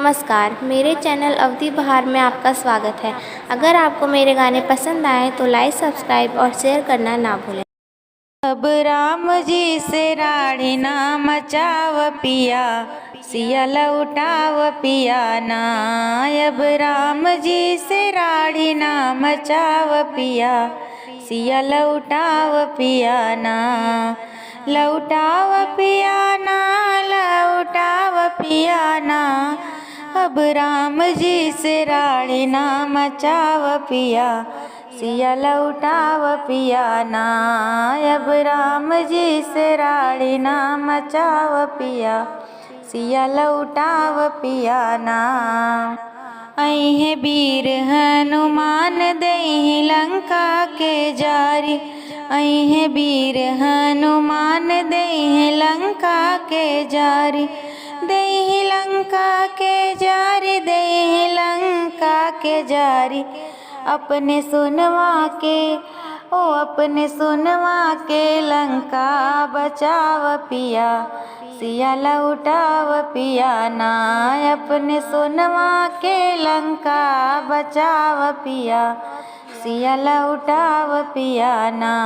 नमस्कार, मेरे चैनल अवधि बहार में आपका स्वागत है। अगर आपको मेरे गाने पसंद आए तो लाइक, सब्सक्राइब और शेयर करना ना भूलें। अब राम जी से राड़ी ना मचाव पिया, सिया लौटाव पिया ना। अब राम जी से राड़ी ना मचाव पिया, सिया लौटाव पिया ना। लौटाव पिया ना, लौटाव पिया ना। अब राम जी से राड़ी ना मचाव पिया, सिया लौटाव पिया ना। अब राम जी से राड़ी ना मचाव पिया, सिया लौटाव पिया ना। अहे वीर हनुमान देहि लंका के जारी, अहे वीर हनुमान देहि लंका के जारी। देहि लंका के जारी, देहि लंका के जारी। अपने सुनवा के अपने सुनवा के लंका बचाव पिया, सिया लौटाव पिया ना। अपने सुनवा के लंका बचाव पिया, सिया लौटाव पिया ना।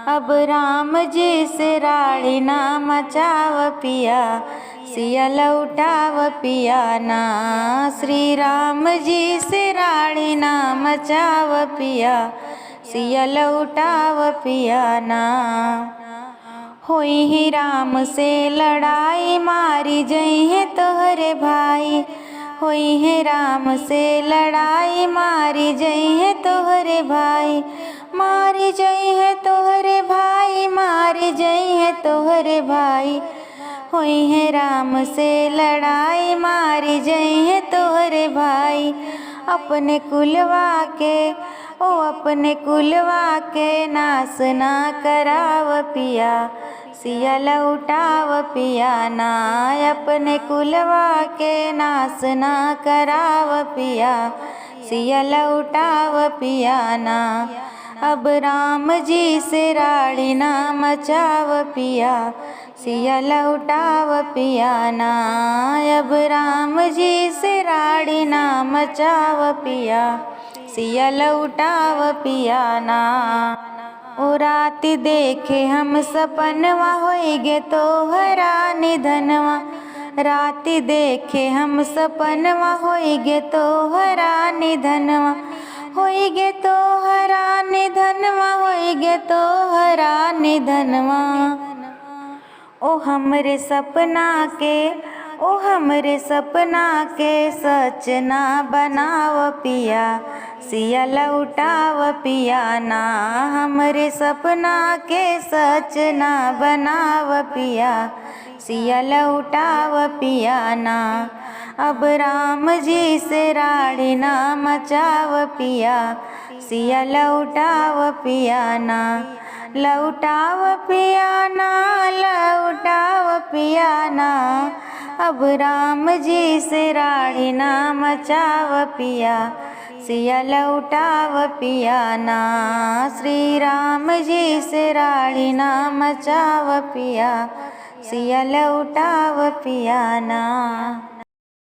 अब राम जी से राड़ी ना मचाव पिया, सिया लौटाव पिया ना। श्री राम जी से राड़ी ना मचाव पिया, सिया लौटाव पिया ना। होई ही राम से लड़ाई, मारी जई है तोहरे भाई। होई है राम से लड़ाई, मारी जई है तोहरे भाई। मारी जई है तोहरे भाई, मारी जई है तोहरे भाई। होई है राम से लड़ाई, मारी जई है तोहरे भाई। अपने कुलवा के अपने कुलवा के नाश ना कराव पिया, सिया लौटाव पिया ना। अपने कुलवा के नाश ना कराव पिया, सिया लौटाव पिया ना। अब राम जी से राड़ी ना मचाव पिया, सिया लौटाव पिया ना। अब राम जी से राड़ी ना मचाव पिया, सिया लौटाव पिया ना। ओ राति देखे हम सपनवा, होइगे तोहरा निधनवा। राति देखे हम सपनवा, होइगे तोहरा निधनवा। होइगे तोहरा निधनवा, होइगे तोहरा निधनवा। ओ हमरे सपना के हमरे सपना के सच ना बनाव पिया, सिया लौटाव पिया ना। हमरे सपना के सच ना बनाव पिया, सिया लौटाव पिया ना। अब राम जी से राड़ी ना मचाव पिया, सिया लौटाव पिया ना। लौटाव पिया ना, लौटाव पिया ना। अब राम जी से राड़ी ना मचाव पिया, सिया लौटाव पिया ना। श्री राम जी से राड़ी ना मचाव पिया, सिया लौटाव पिया ना।